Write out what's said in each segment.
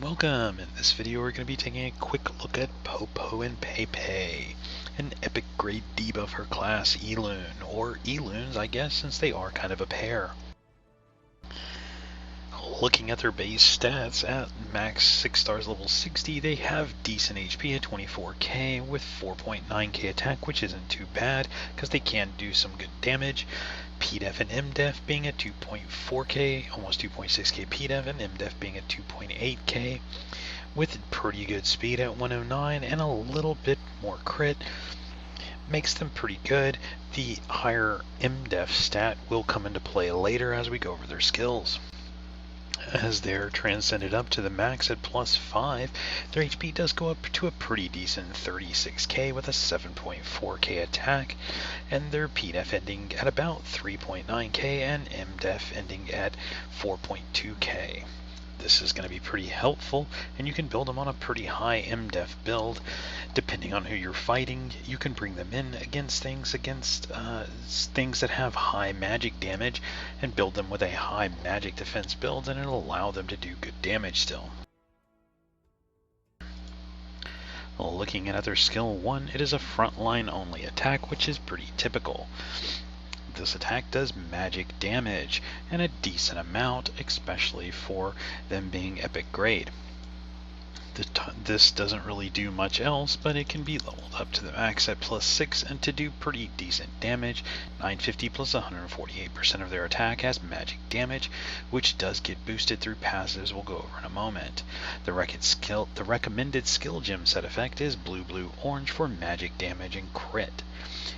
Welcome! In this video we're going to be taking a quick look at Popo and Pepe, an epic grade debuffer class Elune, or Elunes I guess, since they are kind of a pair. Looking at their base stats, at max 6 stars level 60, they have decent HP at 24k with 4.9k attack, which isn't too bad because they can do some good damage. PDEF and MDEF being at 2.4k, almost 2.6k PDEF, and MDEF being at 2.8k, with pretty good speed at 109 and a little bit more crit. Makes them pretty good. The higher MDEF stat will come into play later as we go over their skills. As they're transcended up to the max at +5, their HP does go up to a pretty decent 36k with a 7.4k attack, and their PDEF ending at about 3.9k and MDEF ending at 4.2k. This is going to be pretty helpful, and you can build them on a pretty high MDEF build. Depending on who you're fighting, you can bring them in against things that have high magic damage and build them with a high magic defense build, and it'll allow them to do good damage still. Looking at their skill 1, it is a frontline only attack, which is pretty typical. This attack does magic damage, and a decent amount, especially for them being epic grade. This doesn't really do much else, but it can be leveled up to the max at +6 and to do pretty decent damage. 950 plus 148% of their attack has magic damage, which does get boosted through passives we'll go over in a moment. The recommended skill gem set effect is blue, blue, orange for magic damage and crit.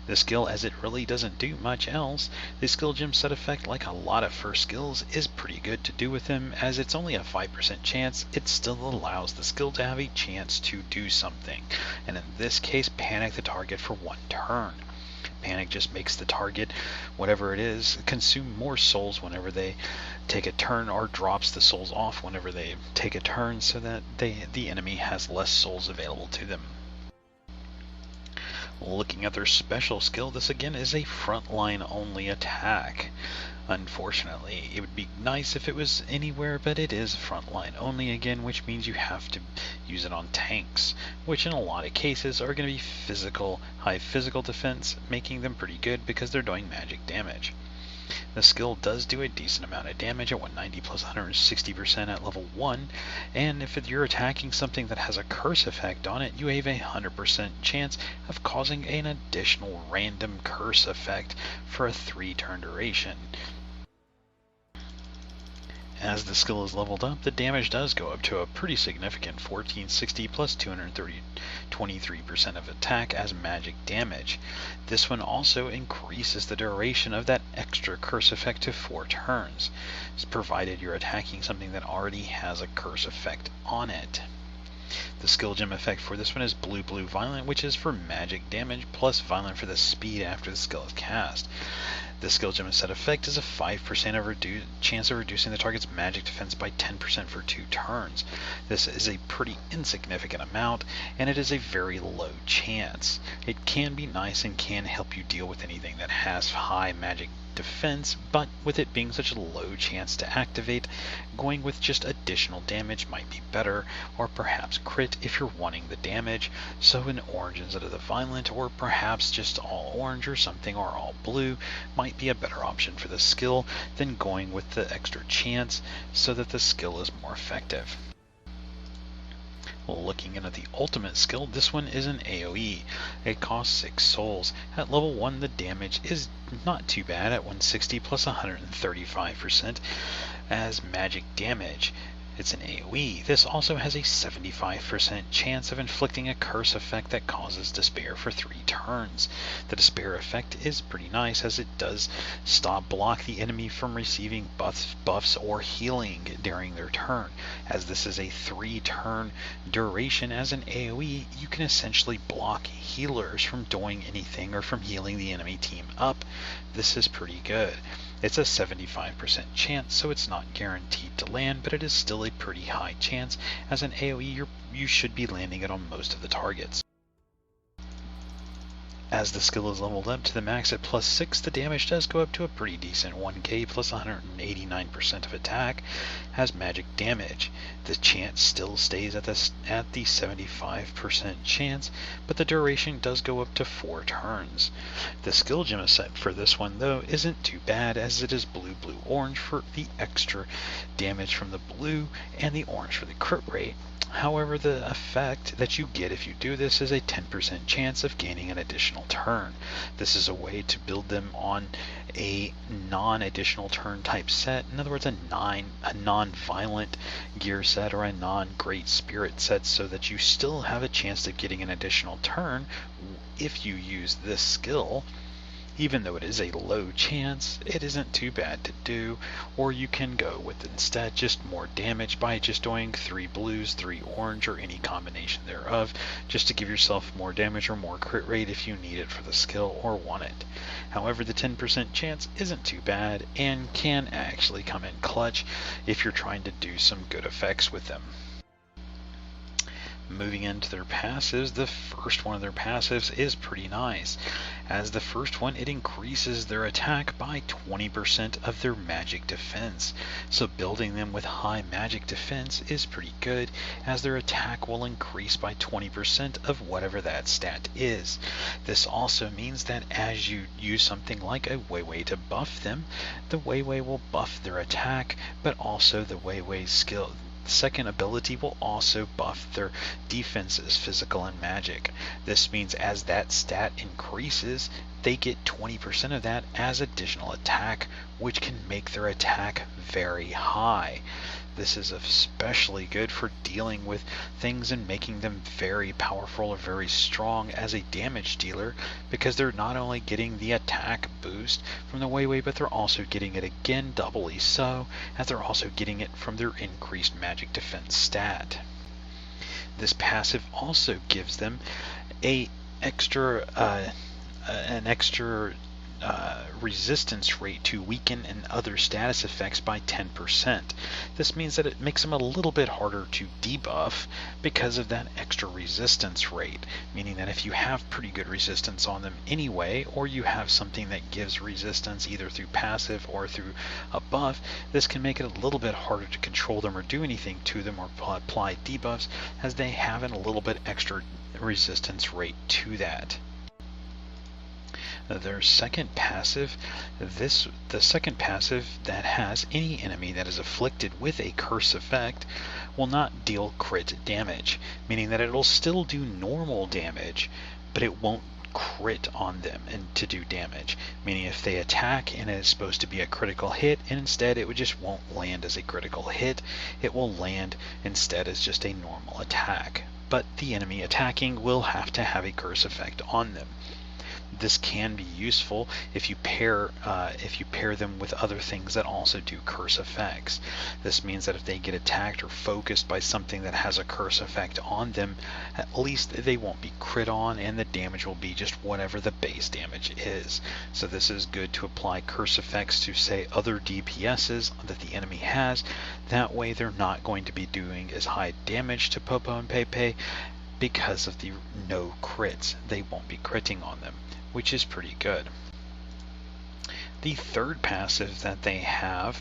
The skill, as it really doesn't do much else, the skill gem set effect, like a lot of first skills, is pretty good to do with them, as it's only a 5% chance. It still allows the skill to have a chance to do something, and in this case, panic the target for 1 turn. Panic just makes the target, whatever it is, consume more souls whenever they take a turn, or drops the souls off whenever they take a turn, so that the enemy has less souls available to them. Looking at their special skill, this again is a frontline only attack. Unfortunately, it would be nice if it was anywhere, but it is frontline only again, which means you have to use it on tanks, which in a lot of cases are going to be high physical defense, making them pretty good because they're doing magic damage. The skill does do a decent amount of damage at 190 plus 160% at level 1, and if you're attacking something that has a curse effect on it, you have a 100% chance of causing an additional random curse effect for a 3-turn duration. As the skill is leveled up, the damage does go up to a pretty significant 1460 plus 23% of attack as magic damage. This one also increases the duration of that extra curse effect to 4 turns, provided you're attacking something that already has a curse effect on it. The skill gem effect for this one is blue, blue, violent, which is for magic damage, plus violent for the speed after the skill is cast. The skill gem set effect is a 5% chance of reducing the target's magic defense by 10% for 2 turns. This is a pretty insignificant amount, and it is a very low chance. It can be nice and can help you deal with anything that has high magic defense, but with it being such a low chance to activate, going with just additional damage might be better, or perhaps crit if you're wanting the damage, so an orange instead of the violent, or perhaps just all orange or something, or all blue might be a better option for the skill than going with the extra chance, so that the skill is more effective. Looking into the ultimate skill, this one is an AoE. It costs 6 souls. At level 1, the damage is not too bad at 160 plus 135% as magic damage. It's an AoE. This also has a 75% chance of inflicting a curse effect that causes despair for 3 turns. The despair effect is pretty nice, as it does block the enemy from receiving buffs or healing during their turn. As this is a 3-turn duration as an AoE, you can essentially block healers from doing anything or from healing the enemy team up. This is pretty good. It's a 75% chance, so it's not guaranteed to land, but it is still a pretty high chance. As an AoE, you should be landing it on most of the targets. As the skill is leveled up to the max at +6, the damage does go up to a pretty decent 1k plus 189% of attack as magic damage. The chance still stays at the 75% chance, but the duration does go up to 4 turns. The skill gem set for this one though isn't too bad, as it is blue, blue, orange for the extra damage from the blue and the orange for the crit rate. However, the effect that you get if you do this is a 10% chance of gaining an additional turn. This is a way to build them on a non-additional turn type set. In other words, a non-violent gear set or a non-great spirit set, so that you still have a chance of getting an additional turn if you use this skill. Even though it is a low chance, it isn't too bad to do, or you can go with instead just more damage by just doing 3 blues, 3 orange, or any combination thereof, just to give yourself more damage or more crit rate if you need it for the skill or want it. However, the 10% chance isn't too bad and can actually come in clutch if you're trying to do some good effects with them. Moving into their passives, the first one of their passives is pretty nice. As the first one, it increases their attack by 20% of their magic defense. So building them with high magic defense is pretty good, as their attack will increase by 20% of whatever that stat is. This also means that as you use something like a Weiwei to buff them, the Weiwei will buff their attack, but also the Weiwei's skill second ability will also buff their defenses, physical and magic. This means as that stat increases, they get 20% of that as additional attack, which can make their attack very high. This is especially good for dealing with things and making them very powerful or very strong as a damage dealer, because they're not only getting the attack boost from the Weiwei, but they're also getting it again doubly so, as they're also getting it from their increased magic defense stat. This passive also gives them an extra resistance rate to weaken and other status effects by 10%. This means that it makes them a little bit harder to debuff because of that extra resistance rate, meaning that if you have pretty good resistance on them anyway, or you have something that gives resistance either through passive or through a buff, this can make it a little bit harder to control them or do anything to them or apply debuffs, as they have a little bit extra resistance rate to that. Their second passive, the second passive that has any enemy that is afflicted with a curse effect will not deal crit damage, meaning that it'll still do normal damage, but it won't crit on them and to do damage, meaning if they attack and it's supposed to be a critical hit, and instead it just won't land as a critical hit, it will land instead as just a normal attack, but the enemy attacking will have to have a curse effect on them. This can be useful if you pair them with other things that also do curse effects. This means that if they get attacked or focused by something that has a curse effect on them, at least they won't be crit on, and the damage will be just whatever the base damage is. So this is good to apply curse effects to, say, other DPSs that the enemy has. That way they're not going to be doing as high damage to Popo and Pepe because of the no crits. They won't be critting on them, which is pretty good. The third passive that they have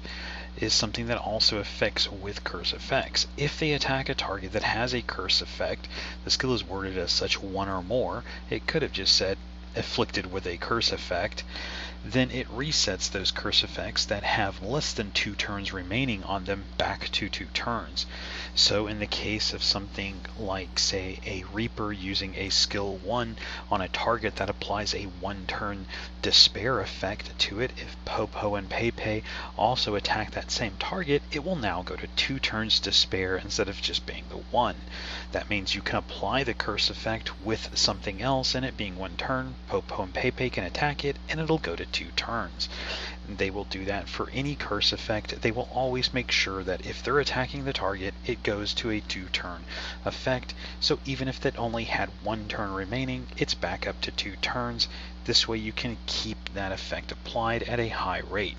is something that also affects with curse effects. If they attack a target that has a curse effect, the skill is worded as such one or more. It could have just said afflicted with a curse effect. Then it resets those curse effects that have less than 2 turns remaining on them back to 2 turns. So in the case of something like, say, a Reaper using a skill 1 on a target that applies a 1-turn despair effect to it, if Popo and Pepe also attack that same target, it will now go to 2 turns despair instead of just being the 1. That means you can apply the curse effect with something else, and it being 1 turn, Popo and Pepe can attack it, and it'll go to 2 turns. They will do that for any curse effect. They will always make sure that if they're attacking the target, it goes to a 2-turn effect. So even if that only had 1 turn remaining, it's back up to 2 turns. This way you can keep that effect applied at a high rate.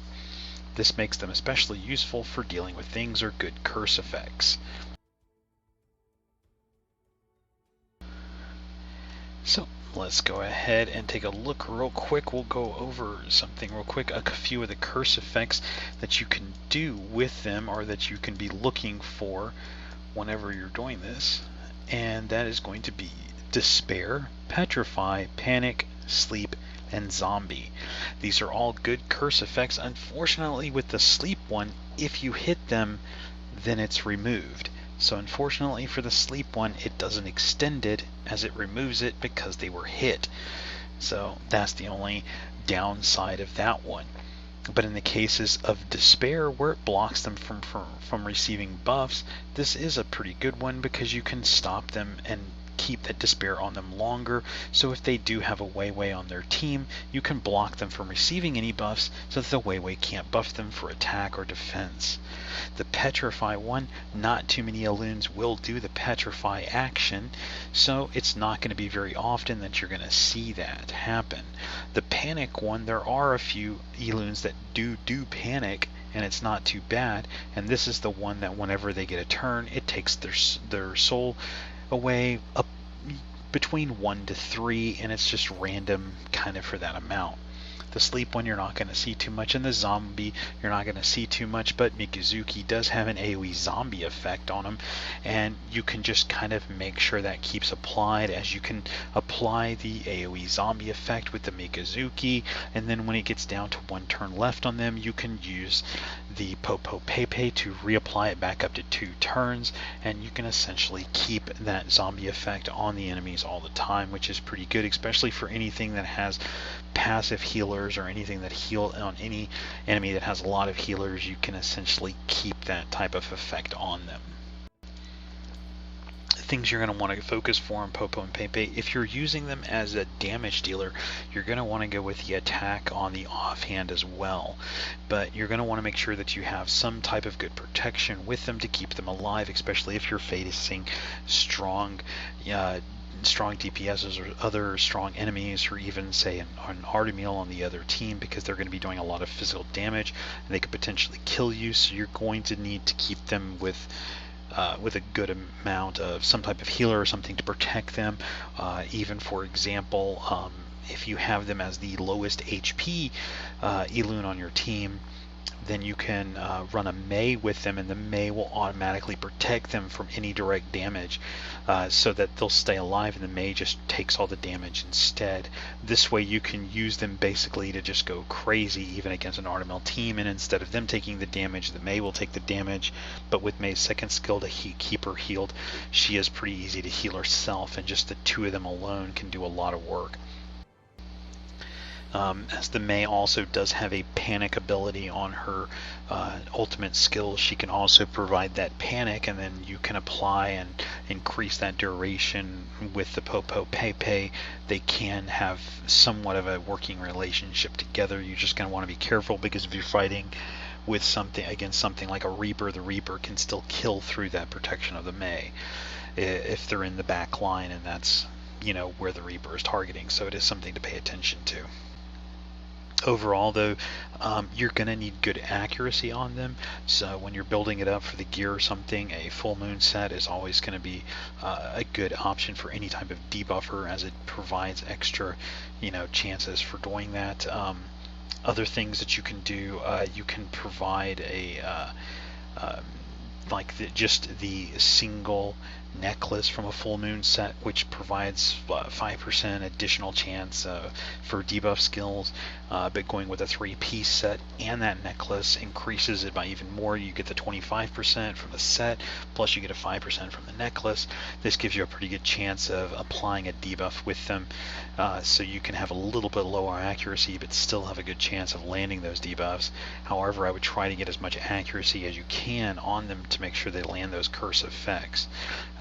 This makes them especially useful for dealing with things or good curse effects. So let's go ahead and take a look real quick. We'll go over something real quick, a few of the curse effects that you can do with them, or that you can be looking for whenever you're doing this. And that is going to be Despair, Petrify, Panic, Sleep, and Zombie. These are all good curse effects. Unfortunately, with the Sleep one, if you hit them, then it's removed. So unfortunately for the Sleep one, it doesn't extend it as it removes it because they were hit. So that's the only downside of that one. But in the cases of Despair, where it blocks them from receiving buffs, this is a pretty good one because you can stop them and keep that Despair on them longer. So if they do have a Weiwei on their team, you can block them from receiving any buffs so that the Weiwei can't buff them for attack or defense. The Petrify one, not too many Elunes will do the Petrify action, so it's not going to be very often that you're going to see that happen. The Panic one, there are a few Elunes that do Panic, and it's not too bad, and this is the one that whenever they get a turn, it takes their soul away up between 1 to 3, and it's just random kind of for that amount. The Sleep one you're not going to see too much, and the Zombie you're not going to see too much, but Mikazuki does have an AoE zombie effect on him, and you can just kind of make sure that keeps applied, as you can apply the AoE zombie effect with the Mikazuki, and then when it gets down to 1 turn left on them, you can use the Popo Pepe to reapply it back up to 2 turns, and you can essentially keep that zombie effect on the enemies all the time, which is pretty good, especially for anything that has passive healers or anything that heal on any enemy that has a lot of healers. You can essentially keep that type of effect on them. Things you're going to want to focus for on Popo and Pepe, if you're using them as a damage dealer, you're going to want to go with the attack on the offhand as well, but you're going to want to make sure that you have some type of good protection with them to keep them alive, especially if you're facing strong DPSs or other strong enemies, or even say an Artemil on the other team, because they're going to be doing a lot of physical damage and they could potentially kill you. So you're going to need to keep them with a good amount of some type of healer or something to protect them. Even for example, if you have them as the lowest HP Elune on your team, then you can run a Mei with them, and the Mei will automatically protect them from any direct damage, so that they'll stay alive, and the Mei just takes all the damage instead. This way you can use them basically to just go crazy even against an Artemil team, and instead of them taking the damage, the Mei will take the damage. But with Mei's second skill to keep her healed, she is pretty easy to heal herself, and just the 2 of them alone can do a lot of work. As the Mei also does have a panic ability on her ultimate skill, she can also provide that panic, and then you can apply and increase that duration with the Popo Pepe. They can have somewhat of a working relationship together. You're just going to want to be careful, because if you're fighting with something against something like a Reaper, the Reaper can still kill through that protection of the Mei if they're in the back line, and that's, you know, where the Reaper is targeting. So it is something to pay attention to. Overall, though, you're going to need good accuracy on them, so when you're building it up for the gear or something, a full moon set is always going to be a good option for any type of debuffer, as it provides extra, chances for doing that. Other things that you can do, you can provide a just the single necklace from a full moon set, which provides 5% additional chance for debuff skills, but going with a 3-piece set and that necklace increases it by even more. You get the 25% from the set, plus you get a 5% from the necklace. This gives you a pretty good chance of applying a debuff with them, so you can have a little bit lower accuracy but still have a good chance of landing those debuffs. However, I would try to get as much accuracy as you can on them to make sure they land those curse effects.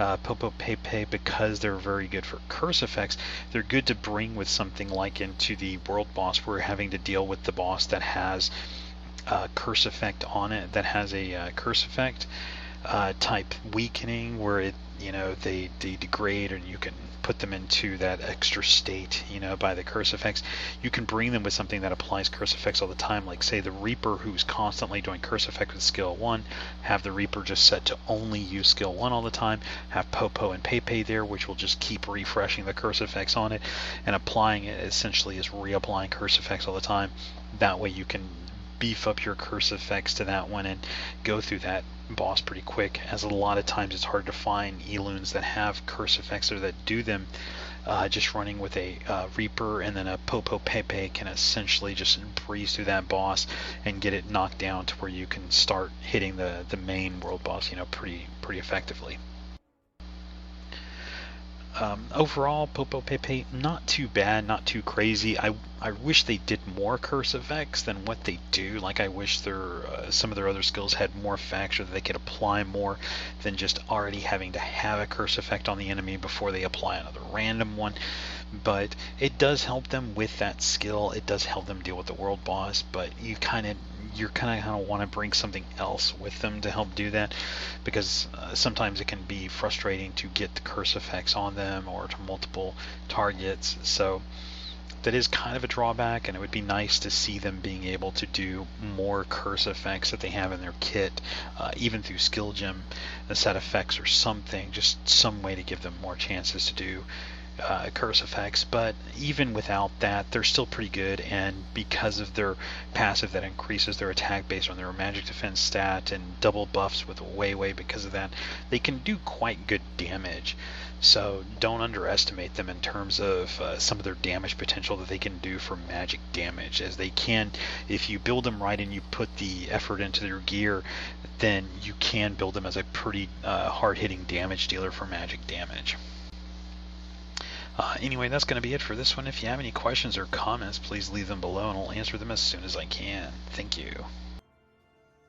Popo Pepe, because they're very good for curse effects, they're good to bring with something like into the world boss, where we're having to deal with the boss that has a curse effect on it, that has a curse effect type weakening, where they degrade, and you can put them into that extra state, by the curse effects. You can bring them with something that applies curse effects all the time, like say the Reaper, who's constantly doing curse effect with skill 1. Have the Reaper just set to only use skill 1 all the time. Have Popo and Pepe there, which will just keep refreshing the curse effects on it and applying it essentially as reapplying curse effects all the time. That way you can beef up your curse effects to that one and go through that boss pretty quick, as a lot of times it's hard to find Elunes that have curse effects or that do them. Just running with a Reaper and then a Popo Pepe can essentially just breeze through that boss and get it knocked down to where you can start hitting the main world boss, pretty effectively. Overall, Popo Pepe, not too bad, not too crazy. I wish they did more curse effects than what they do. Like, I wish some of their other skills had more effects, or that they could apply more than just already having to have a curse effect on the enemy before they apply another random one. But it does help them with that skill. It does help them deal with the world boss, but you kind of want to bring something else with them to help do that, because sometimes it can be frustrating to get the curse effects on them or to multiple targets. So that is kind of a drawback, and it would be nice to see them being able to do more curse effects that they have in their kit, even through skill gem, set effects or something, just some way to give them more chances to do curse effects. But even without that, they're still pretty good, and because of their passive that increases their attack based on their magic defense stat and double buffs with way because of that, they can do quite good damage. So don't underestimate them in terms of some of their damage potential that they can do for magic damage, as they can, if you build them right and you put the effort into their gear, then you can build them as a pretty hard-hitting damage dealer for magic damage. Anyway, that's going to be it for this one. If you have any questions or comments, please leave them below and I'll answer them as soon as I can. Thank you.